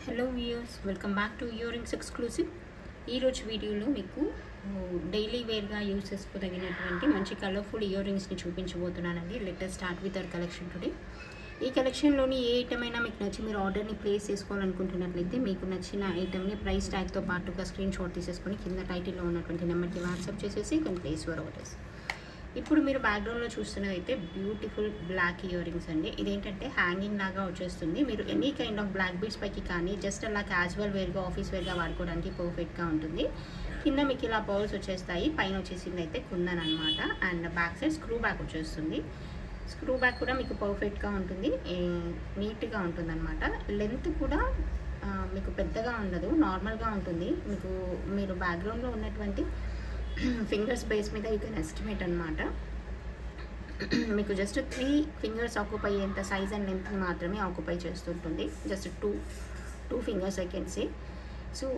Hello viewers, welcome back to earrings exclusive. ఈరోజు వీడియోలో మీకు డైలీ వేర్గా యూజ్ చేసుకోదగినటువంటి మంచి కలర్ఫుల్ ఇయర్ రింగ్స్ని చూపించబోతున్నానండి. Let start with our collection today. ఈ కలెక్షన్లోని ఏ ఐటమ్ అయినా మీకు నచ్చి మీరు ఆర్డర్ని ప్లేస్ చేసుకోవాలనుకుంటున్నట్లయితే మీకు నచ్చిన ఐటమ్ని ప్రైస్ ట్యాగ్తో పాటుగా స్క్రీన్ షాట్ తీసేసుకొని కింద టైటిల్లో ఉన్నటువంటి నెంబర్కి వాట్సాప్ చేసేసి you can place your orders. ఇప్పుడు మీరు బ్యాక్గ్రౌండ్లో చూస్తున్నదైతే బ్యూటిఫుల్ బ్లాక్ ఇయర్ రింగ్స్ అండి. ఇదేంటంటే హ్యాంగింగ్ లాగా వచ్చేస్తుంది. మీరు any kind of black beads పైకి కానీ జస్ట్ అలా క్యాజువల్ వేర్గా ఆఫీస్ వేర్గా వాడుకోవడానికి పర్ఫెక్ట్గా ఉంటుంది. కింద మీకు ఇలా పర్ల్స్ వచ్చేస్తాయి, పైన వచ్చేసింది అయితే కుందన్ అనమాట. And back side screw back వచ్చేస్తుంది. స్క్రూ బ్యాక్ కూడా మీకు పర్ఫెక్ట్గా ఉంటుంది, నీట్గా ఉంటుంది అనమాట. లెంత్ కూడా మీకు పెద్దగా ఉండదు, నార్మల్గా ఉంటుంది. మీరు బ్యాక్గ్రౌండ్లో ఉన్నటువంటి ఫింగర్స్ బేస్ మీద యూ కెన్ ఎస్టిమేట్ అనమాట. మీకు జస్ట్ 3 ఫింగర్స్ ఆక్యుపై అయ్యేంత సైజ్ అండ్ లెంత్ని మాత్రమే ఆక్యుపై చేస్తుంటుంది. Just two fingers I can say. So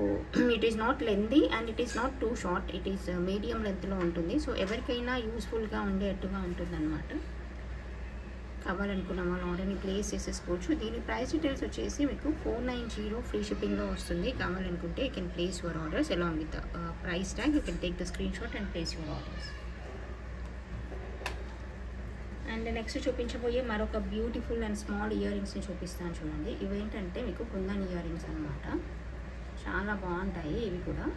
it is not lengthy and it is not too short, it is medium లెంత్లో ఉంటుంది. So ఎవరికైనా యూస్ఫుల్గా ఉండేట్టుగా ఉంటుంది అనమాట. కావాలనుకున్న వాళ్ళు ఆర్డర్ని ప్లేస్ చేసేసుకోవచ్చు. దీని ప్రైస్ డీటెయిల్స్ వచ్చేసి మీకు 490 ఫ్రీ షిప్పింగ్లో వస్తుంది. కావాలనుకుంటే you can place your orders along with price tag. You can take the screenshot and place your orders. And next చూపించబోయే మరొక బ్యూటిఫుల్ అండ్ స్మాల్ ఇయర్ రింగ్స్ని చూపిస్తాను చూడండి. ఇవేంటంటే మీకు కుందన్ ఇయర్ రింగ్స్ అనమాట. చాలా బాగుంటాయి. ఇవి కూడా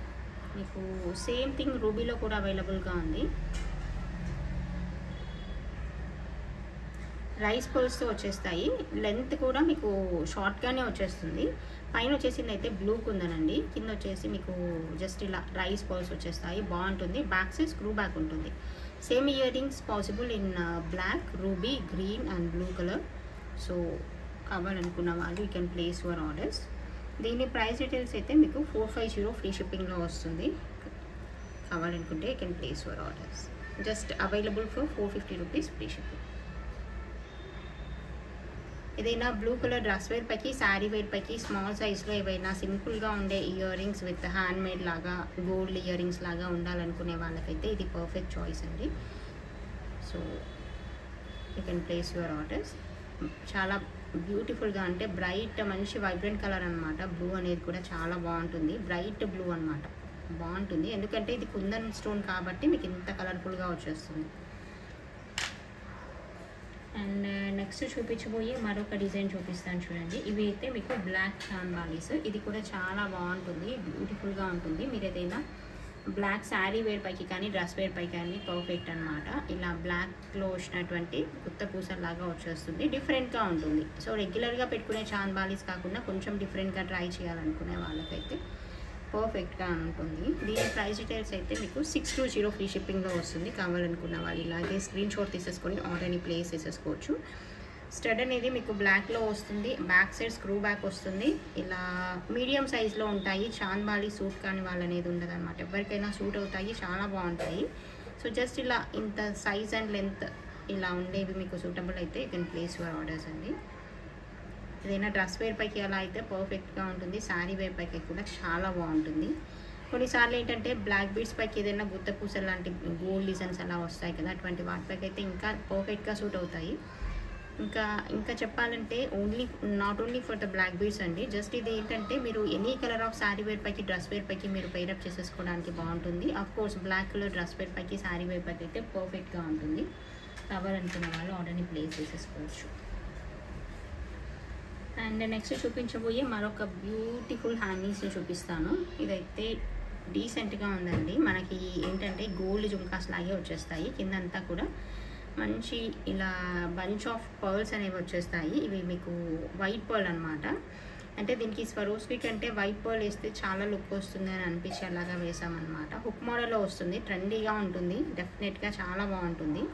మీకు సేమ్ థింగ్ రూబీలో కూడా అవైలబుల్గా ఉంది. రైస్ పర్ల్స్తో వచ్చేస్తాయి. లెంత్ కూడా మీకు షార్ట్గానే వచ్చేస్తుంది. పైన వచ్చేసింది అయితే బ్లూ కుందనండి, కింద వచ్చేసి మీకు జస్ట్ ఇలా రైస్ పర్ల్స్ వచ్చేస్తాయి. బాగుంటుంది. బ్యాక్ సైడ్ స్క్రూ బ్యాక్ ఉంటుంది. Same earrings possible in black, ruby, green and blue colour. So కావాలనుకున్న వాళ్ళు you can place your orders. దీని ప్రైస్ డీటెయిల్స్ అయితే మీకు 450 ఫ్రీ షిప్పింగ్లో వస్తుంది. కావాలనుకుంటే you can place your orders. Just available for 450 rupees free shipping. ఏదైనా blue colour dress wear పైకి, శారీ వేర్ పైకి స్మాల్ సైజ్లో ఏవైనా సింపుల్గా ఉండే earrings with handmade లాగా గోల్డ్ ఇయర్ రింగ్స్ లాగా ఉండాలనుకునే వాళ్ళకైతే ఇది పర్ఫెక్ట్ చాయిస్ అండి. So you can place your orders. చాలా బ్యూటిఫుల్గా అంటే బ్రైట్ మంచి వైబ్రెంట్ కలర్ అనమాట. బ్లూ అనేది కూడా చాలా బాగుంటుంది. బ్రైట్ బ్లూ అనమాట, బాగుంటుంది. ఎందుకంటే ఇది కుందన్ స్టోన్ కాబట్టి మీకు ఇంత కలర్ఫుల్గా వచ్చేస్తుంది. అండ్ నెక్స్ట్ చూపించబోయే మరొక డిజైన్ చూపిస్తాను చూడండి. ఇవి అయితే మీకు బ్లాక్ చాన్ బాలీస్. ఇది కూడా చాలా బాగుంటుంది, బ్యూటిఫుల్గా ఉంటుంది. మీరు ఏదైనా బ్లాక్ శారీ వేర్ పైకి కానీ డ్రెస్ వేర్ పైకి కానీ పర్ఫెక్ట్ అనమాట. ఇలా బ్లాక్లో వచ్చినటువంటి కొత్త పూసల్లాగా వచ్చేస్తుంది, డిఫరెంట్గా ఉంటుంది. సో రెగ్యులర్గా పెట్టుకునే చాన్ బాలీస్ కాకుండా కొంచెం డిఫరెంట్గా ట్రై చేయాలనుకునే వాళ్ళకైతే పర్ఫెక్ట్గా ఉంటుంది. దీని ప్రైస్ డీటెయిల్స్ అయితే మీకు 620 ఫ్రీ షిప్పింగ్లో వస్తుంది. కావాలనుకున్న వాళ్ళు ఇలాగే స్క్రీన్ షాట్ తీసేసుకొని ఆర్డర్ని ప్లేస్ చేసేసుకోవచ్చు. స్టడ్ అనేది మీకు బ్లాక్లో వస్తుంది. బ్యాక్ సైడ్ స్క్రూ బ్యాక్ వస్తుంది. ఇలా మీడియం సైజ్లో ఉంటాయి. చాన్ బాలీ సూట్ కాని వాళ్ళు అనేది ఉండదు అనమాట. ఎవరికైనా సూట్ అవుతాయి, చాలా బాగుంటాయి. సో జస్ట్ ఇలా ఇంత సైజ్ అండ్ లెంత్ ఇలా ఉండేవి మీకు సూటబుల్ అయితే you can place your orders అండి. ఏదైనా డ్రెస్ వేర్ పైకి అలా అయితే పర్ఫెక్ట్గా ఉంటుంది. శారీ వేర్ పైకి కూడా చాలా బాగుంటుంది. కొన్నిసార్లు ఏంటంటే బ్లాక్ బీడ్స్ పైకి ఏదైనా గుత్త పూసలు లాంటి గోల్డ్ డిజైన్స్ అలా వస్తాయి కదా, అటువంటి వాటిపైకి అయితే ఇంకా పర్ఫెక్ట్గా సూట్ అవుతాయి. ఇంకా చెప్పాలంటే not only for the black beads అండి. జస్ట్ ఇది ఏంటంటే మీరు any colour of sari wear పైకి డ్రెస్ వేర్ పైకి మీరు పెయిరప్ చేసేసుకోవడానికి బాగుంటుంది. Of course black colour dress wear పైకి శారీ వేర్ పైకి అయితే పర్ఫెక్ట్గా ఉంటుంది. కావాలనుకున్న వాళ్ళు ఆర్డర్ని ప్లేస్ చేసేసుకోవచ్చు. అండ్ నెక్స్ట్ చూపించబోయే మరొక బ్యూటిఫుల్ హ్యాంగింగ్స్ని చూపిస్తాను. ఇదైతే డీసెంట్గా ఉందండి. మనకి ఏంటంటే గోల్డ్ జుంకాస్ లాగే వచ్చేస్తాయి. కిందంతా కూడా మంచి ఇలా బంచ్ ఆఫ్ పర్ల్స్ అనేవి వచ్చేస్తాయి. ఇవి మీకు వైట్ పర్ల్ అనమాట. అంటే దీనికి స్వరోస్కి కంటే వైట్ పర్ల్ వేస్తే చాలా లుక్ వస్తుంది అని అనిపించి అలాగా వేసామన్నమాట. హుక్ మోడల్లో వస్తుంది, ట్రెండీగా ఉంటుంది, డెఫినెట్గా చాలా బాగుంటుంది.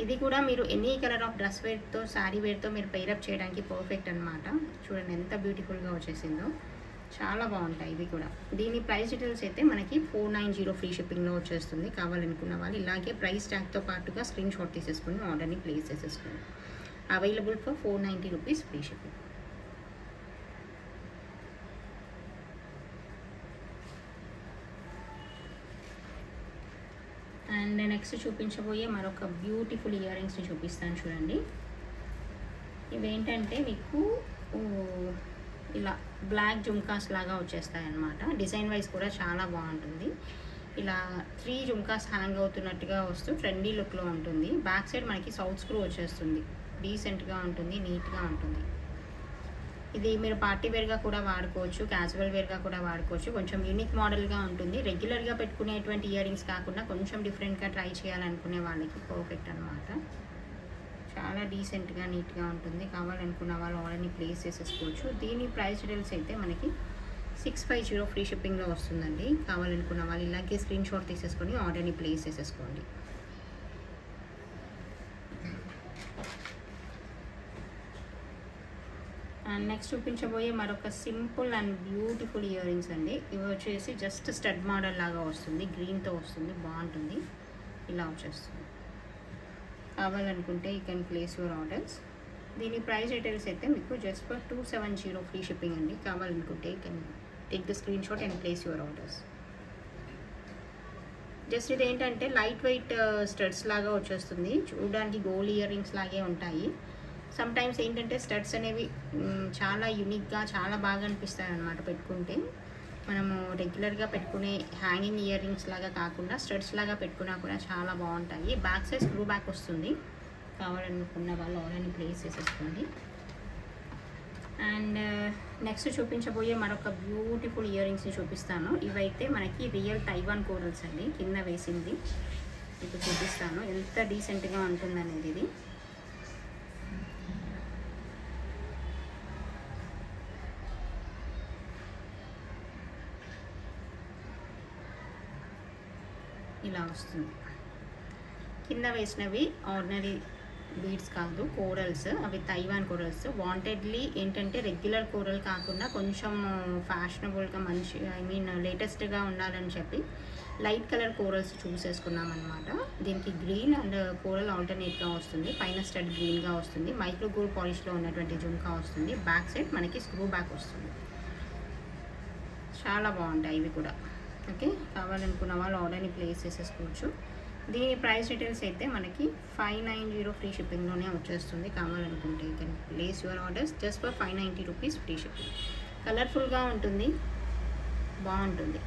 ఇది కూడా మీరు ఎనీ కలర్ ఆఫ్ డ్రెస్ వేర్తో శారీ వేర్తో మీరు పెయిరప్ చేయడానికి పర్ఫెక్ట్ అనమాట. చూడండి ఎంత బ్యూటిఫుల్గా వచ్చేసిందో, చాలా బాగుంటాయి ఇవి కూడా. దీని ప్రైస్ డీటెయిల్స్ అయితే మనకి 490 ఫ్రీ షిప్పింగ్లో వచ్చేస్తుంది. కావాలనుకున్న వాళ్ళు ఇలాగే ప్రైస్ ట్యాగ్తో పాటుగా స్క్రీన్ షాట్ తీసేసుకుని ఆర్డర్ని ప్లేస్ చేసేసుకోండి. Available for 490 rupees free shipping. And next చూపించబోయే మరొక బ్యూటిఫుల్ ఇయర్ రింగ్స్ని చూపిస్తాను చూడండి. ఇవేంటంటే మీకు ఇలా బ్లాక్ జుమ్కాస్ లాగా వచ్చేస్తాయి అన్నమాట. డిజైన్ వైజ్ కూడా చాలా బాగుంటుంది. ఇలా 3 జుమ్కాస్ హ్యాంగ్ అవుతున్నట్టుగా వస్తూ ట్రెండీ లుక్లో ఉంటుంది. బ్యాక్ సైడ్ మనకి సౌత్ స్క్రూ వచ్చేస్తుంది. డీసెంట్గా ఉంటుంది, నీట్గా ఉంటుంది. ఇది మీరు పార్టీ వేర్గా కూడా వాడుకోవచ్చు, క్యాజువల్ వేర్గా కూడా వాడుకోవచ్చు. కొంచెం యూనిక్ మోడల్గా ఉంటుంది. రెగ్యులర్గా పెట్టుకునేటువంటి ఇయర్ రింగ్స్ కాకుండా కొంచెం డిఫరెంట్గా ట్రై చేయాలనుకునే వాళ్ళకి పర్ఫెక్ట్ అనమాట. చాలా డీసెంట్గా నీట్గా ఉంటుంది. కావాలనుకున్న వాళ్ళు ఆర్డర్ని ప్లేస్ చేసేసుకోవచ్చు. దీని ప్రైస్ డీటెయిల్స్ అయితే మనకి 650 ఫ్రీ షిప్పింగ్లో వస్తుందండి. కావాలనుకున్న వాళ్ళు ఇలాగే స్క్రీన్ షాట్ తీసేసుకొని ఆర్డర్ని ప్లేస్ చేసేసుకోండి. అండ్ నెక్స్ట్ చూపించబోయే మరొక simple and beautiful ear rings అండి. ఇవి వచ్చేసి జస్ట్ స్టడ్ మోడల్ లాగా వస్తుంది, గ్రీన్తో వస్తుంది, బాగుంటుంది. ఇలా వచ్చేస్తుంది. కావాలనుకుంటే you can place your orders. దీని ప్రైస్ డీటెయిల్స్ అయితే మీకు జస్ట్ ఫర్ 270 ఫ్రీ షిప్పింగ్ అండి. కావాలనుకుంటే you can take the screenshot and place your orders. Just ఇది ఏంటంటే లైట్ వెయిట్ స్టడ్స్ లాగా వచ్చేస్తుంది. చూడడానికి గోల్డ్ ఇయర్ రింగ్స్ లాగే ఉంటాయి. సమ్ టైమ్స్ ఏంటంటే స్టడ్స్ అనేవి చాలా యూనిక్గా చాలా బాగా అనిపిస్తాయి అన్నమాట పెట్టుకుంటే. మనము రెగ్యులర్గా పెట్టుకునే హ్యాంగింగ్ ఇయర్ రింగ్స్ లాగా కాకుండా స్టడ్స్ లాగా పెట్టుకున్నా కూడా చాలా బాగుంటాయి. బ్యాక్ సైడ్ స్క్రూ బ్యాక్ వస్తుంది. కావాలనుకున్న వాళ్ళు ఆర్డర్ని ప్లేస్ చేసేసుకోండి. అండ్ నెక్స్ట్ చూపించబోయే మరొక బ్యూటిఫుల్ ఇయర్ రింగ్స్ని చూపిస్తాను. ఇవైతే మనకి రియల్ తైవాన్ కోరల్స్ అండి. కింద వేసింది ఇప్పుడు చూపిస్తాను ఎంత డీసెంట్గా ఉంటుందనేది. ఇది ఇలా వస్తుంది. కింద వేసినవి ఆర్డినరీ బీడ్స్ కాదు, కోరల్స్. అవి తైవాన్ కోరల్స్. వాంటెడ్లీ ఏంటంటే రెగ్యులర్ కోరల్ కాకుండా కొంచెం ఫ్యాషనబుల్గా మంచి లేటెస్ట్గా ఉండాలని చెప్పి లైట్ కలర్ కోరల్స్ చూసేసుకున్నాం అనమాట. దీనికి గ్రీన్ అండ్ కోరల్ ఆల్టర్నేట్గా వస్తుంది. పైన స్టడ్ గ్రీన్గా వస్తుంది. మైక్రో గోల్డ్ పాలిష్లో ఉన్నటువంటి జుమ్కా వస్తుంది. బ్యాక్ సైడ్ మనకి స్క్రూ బ్యాక్ వస్తుంది. చాలా బాగుంటాయి ఇవి కూడా. ఓకే, కావాలనుకున్న వాళ్ళు ఆర్డర్ని ప్లేస్ చేసేసుకోవచ్చు. దీని ప్రైస్ డీటెయిల్స్ అయితే మనకి 590 ఫ్రీ షిప్పింగ్లోనే వచ్చేస్తుంది. కావాలనుకుంటే you can place your orders just for 590 rupees free shipping. కలర్ఫుల్గా ఉంటుంది, బాగుంటుంది.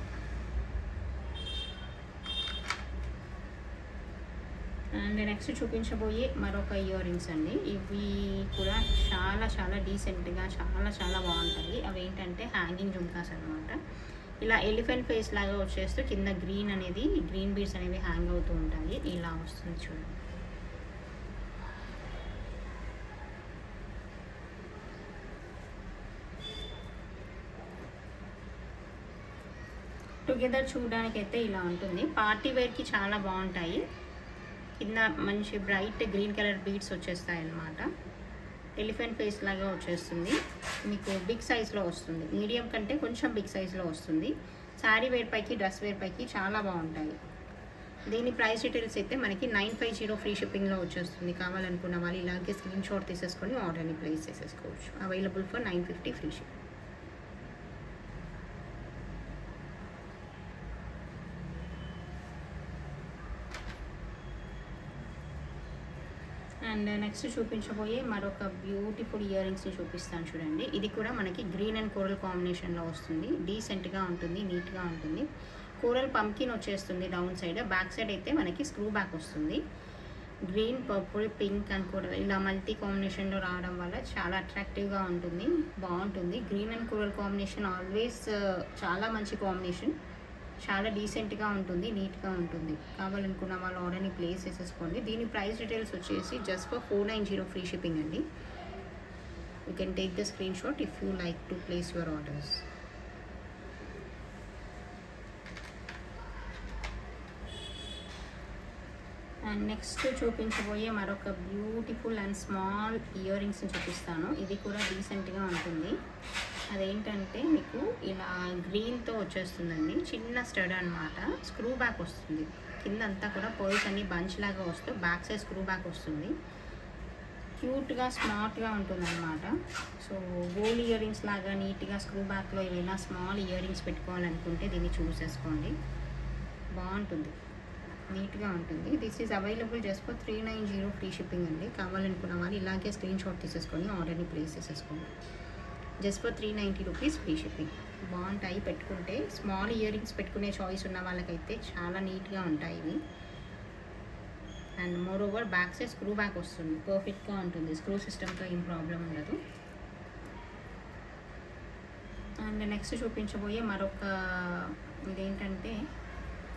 అండ్ నెక్స్ట్ చూపించబోయే మరొక ఇయర్ రింగ్స్ అండి. ఇవి కూడా చాలా చాలా డీసెంట్గా చాలా బాగుంటాయి. అవి ఏంటంటే హ్యాంగింగ్ జుమ్కాస్ అనమాట. ఇలా ఎలిఫెంట్ ఫేస్ లాగా వచ్చేస్తూ కింద గ్రీన్ బీడ్స్ అనేవి హ్యాంగ్ అవుతూ ఉంటాయి. ఇలా వస్తుంది చూడండి. టుగెదర్ చూడడానికైతే ఇలా ఉంటుంది. పార్టీ వేర్కి చాలా బాగుంటాయి. కింద మంచి బ్రైట్ గ్రీన్ కలర్ బీడ్స్ వచ్చేస్తాయి అన్నమాట. ఎలిఫెంట్ ఫేస్ లాగా వచ్చేస్తుంది. మీకు బిగ్ సైజ్లో వస్తుంది. మీడియం కంటే కొంచెం బిగ్ సైజ్లో వస్తుంది. శారీ వేర్ పైకి డ్రెస్ వేర్ పైకి చాలా బాగుంటాయి. దీని ప్రైస్ డీటెయిల్స్ అయితే మనకి 950 ఫ్రీ షిప్పింగ్లో వచ్చేస్తుంది. కావాలనుకున్న వాళ్ళు ఇలాగే స్క్రీన్ షాట్ తీసేసుకొని ఆర్డర్ని ప్లేస్ చేసేసుకోవచ్చు. Available for 950 free shipping. And next చూపించబోయే మరొక బ్యూటిఫుల్ ఇయర్ రింగ్స్ని చూపిస్తాను చూడండి. ఇది కూడా మనకి గ్రీన్ అండ్ కోరల్ కాంబినేషన్లో వస్తుంది. డీసెంట్గా ఉంటుంది, నీట్గా ఉంటుంది. కోరల్ పంకిన్ వచ్చేస్తుంది డౌన్ సైడ్. బ్యాక్ సైడ్ అయితే మనకి స్క్రూ బ్యాక్ వస్తుంది. Green, purple, pink and coral ఇలా మల్టీ కాంబినేషన్లో రావడం వల్ల చాలా అట్రాక్టివ్గా ఉంటుంది, బాగుంటుంది. Green and coral combination always చాలా మంచి కాంబినేషన్. చాలా డీసెంట్గా ఉంటుంది, నీట్గా ఉంటుంది. కావాలనుకున్న వాళ్ళు ఆర్డర్ని ప్లేస్ చేసేసుకోండి. దీని ప్రైస్ డీటెయిల్స్ వచ్చేసి జస్ట్ ఫర్ 490 ఫ్రీ షిప్పింగ్ అండి. You can take the screenshot if you like to place your orders. And next చూపించబోయే మరొక బ్యూటిఫుల్ అండ్ స్మాల్ ఇయర్ రింగ్స్ని చూపిస్తాను. ఇది కూడా డీసెంట్గా ఉంటుంది. అదేంటంటే మీకు ఇలా గ్రీన్తో వచ్చేస్తుందండి. చిన్న స్టడ్ అనమాట. స్క్రూ బ్యాక్ వస్తుంది. కిందంతా కూడా పర్ల్స్ అన్ని బంచ్ లాగా వస్తూ బ్యాక్ సైడ్ స్క్రూ బ్యాక్ వస్తుంది. క్యూట్గా స్మార్ట్గా ఉంటుంది అనమాట. సో గోల్డ్ ఇయర్ రింగ్స్ లాగా నీట్గా స్క్రూ బ్యాక్లో ఏమైనా స్మాల్ ఇయర్ రింగ్స్ పెట్టుకోవాలనుకుంటే దీన్ని చూసేసుకోండి. బాగుంటుంది, నీట్గా ఉంటుంది. This is available just for 390 free shipping అండి. కావాలనుకున్న వాళ్ళు ఇలాగే స్క్రీన్ షాట్ తీసేసుకొని ఆర్డర్ని ప్లేస్ చేసేసుకోండి. Just for 390 rupees free shipping. బాగుంటాయి పెట్టుకుంటే. స్మాల్ ఇయర్ రింగ్స్ పెట్టుకునే చాయిస్ ఉన్న వాళ్ళకైతే చాలా నీట్గా ఉంటాయి ఇవి. And more over back side screw back వస్తుంది, పర్ఫెక్ట్గా ఉంటుంది, స్క్రూ సిస్టమ్తో ఏం ప్రాబ్లం ఉండదు. అండ్ నెక్స్ట్ చూపించబోయే మరొక ఇదేంటంటే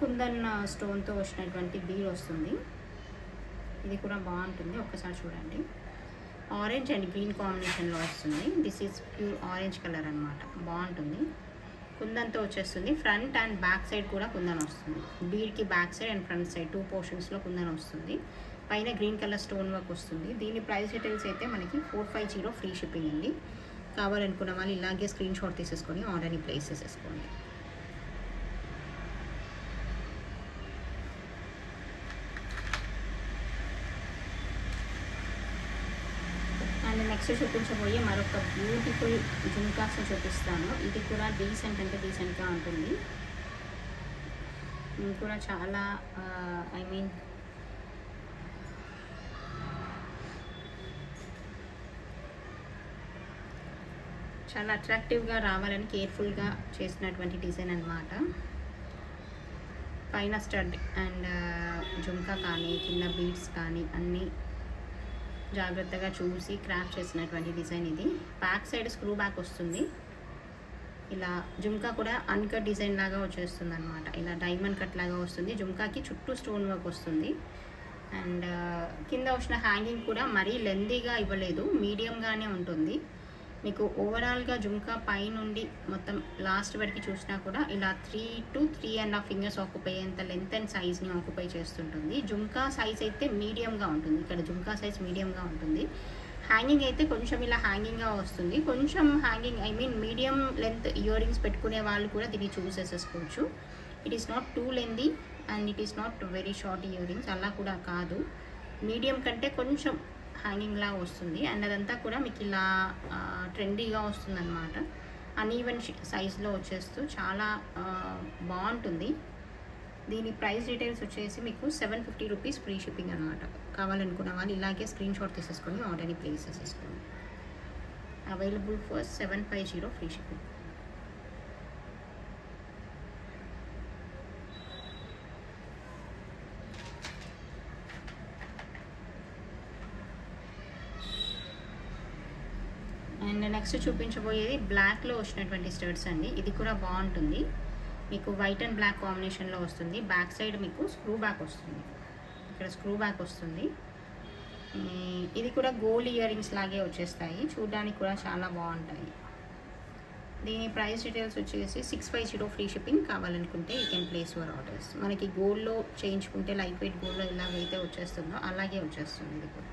కుందన్ స్టోన్తో వచ్చినటువంటి బీడ్ వస్తుంది. ఇది కూడా బాగుంటుంది, ఒక్కసారి చూడండి. ఆరెంజ్ అండ్ గ్రీన్ కాంబినేషన్లో వస్తుంది. This is pure orange colour అనమాట, బాగుంటుంది. కుందన్తో వచ్చేస్తుంది. ఫ్రంట్ అండ్ బ్యాక్ సైడ్ కూడా కుందన్ వస్తుంది. బీడ్కి back side and front side 2 పోర్షన్స్లో కుందన్ వస్తుంది. పైన గ్రీన్ కలర్ స్టోన్ వర్క్ వస్తుంది. దీని ప్రైస్ డీటెయిల్స్ అయితే మనకి 450 ఫ్రీ షిప్పింగ్ అండి. కావాలనుకున్న వాళ్ళు ఇలాగే స్క్రీన్ షాట్ తీసేసుకొని ఆర్డర్ని ప్లేస్ చేసేసుకోండి. అండ్ నెక్స్ట్ చూపించబోయే మరొక బ్యూటిఫుల్ జుమ్కాస్ చూపిస్తాను. ఇది కూడా డీసెంట్ అంటే డీసెంట్గా ఉంటుంది. ఇది కూడా చాలా చాలా అట్రాక్టివ్గా రావాలని కేర్ఫుల్గా చేసినటువంటి డిజైన్ అన్నమాట. పైన స్టడ్ అండ్ జుమ్కా కానీ కింద బీడ్స్ కానీ అన్నీ జాగ్రత్తగా చూసి క్రాఫ్ట్ చేసినటువంటి డిజైన్ ఇది. బ్యాక్ సైడ్ స్క్రూ బ్యాక్ వస్తుంది. ఇలా జుమ్కా కూడా అన్కట్ డిజైన్ లాగా వచ్చేస్తుంది అనమాట. ఇలా డైమండ్ కట్ లాగా వస్తుంది. జుమ్కాకి చుట్టూ స్టోన్ వర్క్ వస్తుంది. అండ్ కింద వచ్చిన హ్యాంగింగ్ కూడా మరీ లెందీగా ఇవ్వలేదు, మీడియంగానే ఉంటుంది. మీకు ఓవరాల్గా జుమ్కా పై నుండి మొత్తం లాస్ట్ వరకు చూసినా కూడా ఇలా 3 to 3.5 ఫింగర్స్ ఆక్యుపై అయ్యేంత లెంత్ అండ్ సైజ్ని ఆక్యుపై చేస్తుంటుంది. జుమ్కా సైజ్ అయితే మీడియంగా ఉంటుంది. ఇక్కడ జుమ్కా సైజ్ మీడియంగా ఉంటుంది. హ్యాంగింగ్ అయితే కొంచెం ఇలా హ్యాంగింగ్గా వస్తుంది. కొంచెం hanging medium length ear rings పెట్టుకునే వాళ్ళు కూడా దీన్ని చూస్ చేసేసుకోవచ్చు. It is not two lengthy and it is not very short ear rings, అలా కూడా కాదు. మీడియం కంటే కొంచెం హ్యాంగింగ్లా వస్తుంది. అండ్ అదంతా కూడా మీకు ఇలా ట్రెండీగా వస్తుంది అనమాట. అన్ఈవెన్ సైజ్లో వచ్చేస్తూ చాలా బాగుంటుంది. దీని ప్రైస్ డీటెయిల్స్ వచ్చేసి మీకు 750 రూపీస్ ఫ్రీ షిప్పింగ్ అనమాట. కావాలనుకున్న వాళ్ళు ఇలాగే స్క్రీన్ షాట్ తీసేసుకొని ఆర్డర్ని ప్లేస్ చేసేసుకోండి. Available for 750 free shipping. And next చూపించబోయేది బ్లాక్లో వచ్చినటువంటి స్టడ్స్ అండి. ఇది కూడా బాగుంటుంది. మీకు వైట్ అండ్ బ్లాక్ కాంబినేషన్లో వస్తుంది. బ్యాక్ సైడ్ మీకు స్క్రూ బ్యాక్ వస్తుంది. ఇక్కడ స్క్రూ బ్యాక్ వస్తుంది. ఇది కూడా గోల్డ్ ఇయర్ రింగ్స్ లాగే వచ్చేస్తాయి. చూడడానికి కూడా చాలా బాగుంటాయి. దీని ప్రైస్ డీటెయిల్స్ వచ్చేసి 650 ఫ్రీ షిప్పింగ్. కావాలనుకుంటే you can place your orders. మనకి గోల్డ్లో చేయించుకుంటే లైట్ వెయిట్ గోల్డ్లో ఎలాగైతే వచ్చేస్తుందో అలాగే వచ్చేస్తుంది ఇది కూడా.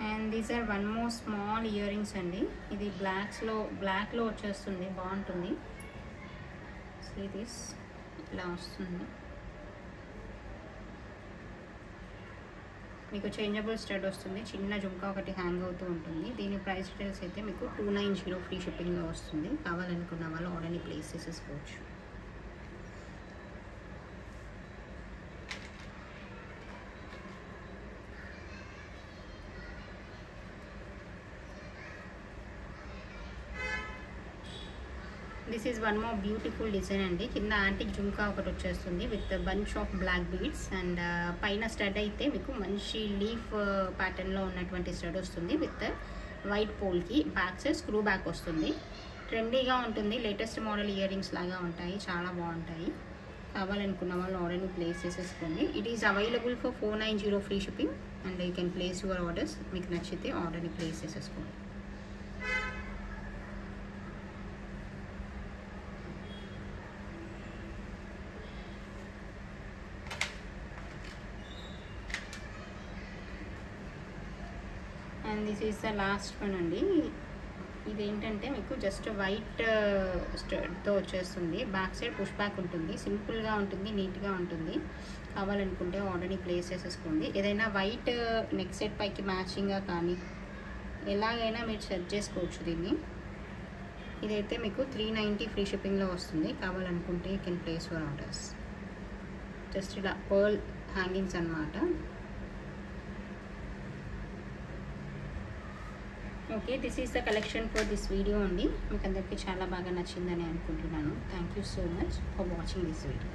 And these are one more small earrings అండి. ఇది బ్లాక్లో వచ్చేస్తుంది, బాగుంటుంది. సీ దిస్ ఇలా వస్తుంది. మీకు చేంజబుల్ స్టడ్ వస్తుంది. చిన్న జుమ్కా ఒకటి హ్యాంగ్ అవుతూ ఉంటుంది. దీని ప్రైస్ డీటెయిల్స్ అయితే మీకు 290 ఫ్రీ షిప్పింగ్లో వస్తుంది. కావాలనుకున్న వాళ్ళు ఆర్డర్ని ప్లేస్ చేసేసుకోవచ్చు. This is one more beautiful design అండి. కింద యాంటిక్ జుమ్కా ఒకటి వచ్చేస్తుంది with bunch of black beads. And పైన స్టడ్ అయితే మీకు మంచి లీఫ్ ప్యాటర్న్లో ఉన్నటువంటి స్టడ్ వస్తుంది with white polki. Back side screw back వస్తుంది. ట్రెండీగా ఉంటుంది. లేటెస్ట్ మోడల్ ఇయర్ రింగ్స్ లాగా ఉంటాయి, చాలా బాగుంటాయి. కావాలనుకున్న వాళ్ళు ఆర్డర్ని ప్లేస్ చేసేసుకోండి. It is available for 490 free shipping. And you can place your orders. మీకు నచ్చితే ఆర్డర్ని ప్లేస్ చేసేసుకోండి. And this is the last one అండి. ఇదేంటంటే మీకు జస్ట్ వైట్ స్టడ్తో వచ్చేస్తుంది. బ్యాక్ సైడ్ పుష్ బ్యాక్ ఉంటుంది. సింపుల్గా ఉంటుంది, నీట్గా ఉంటుంది. కావాలనుకుంటే ఆర్డర్ని ప్లేస్ చేసేసుకోండి. ఏదైనా వైట్ నెక్ సెట్ పైకి మ్యాచింగ్గా కానీ ఎలాగైనా మీరు సెర్చ్ చేసుకోవచ్చు దీన్ని. ఇదైతే మీకు 390 ఫ్రీ షిప్పింగ్లో వస్తుంది. కావాలనుకుంటే you can place for orders. Just ఇలా పర్ల్ హ్యాంగింగ్స్ అన్నమాట. Okay, this is the collection for this video అండి. మీకు అందరికీ చాలా బాగా నచ్చిందని అనుకుంటున్నాను. Thank you so much for watching this video.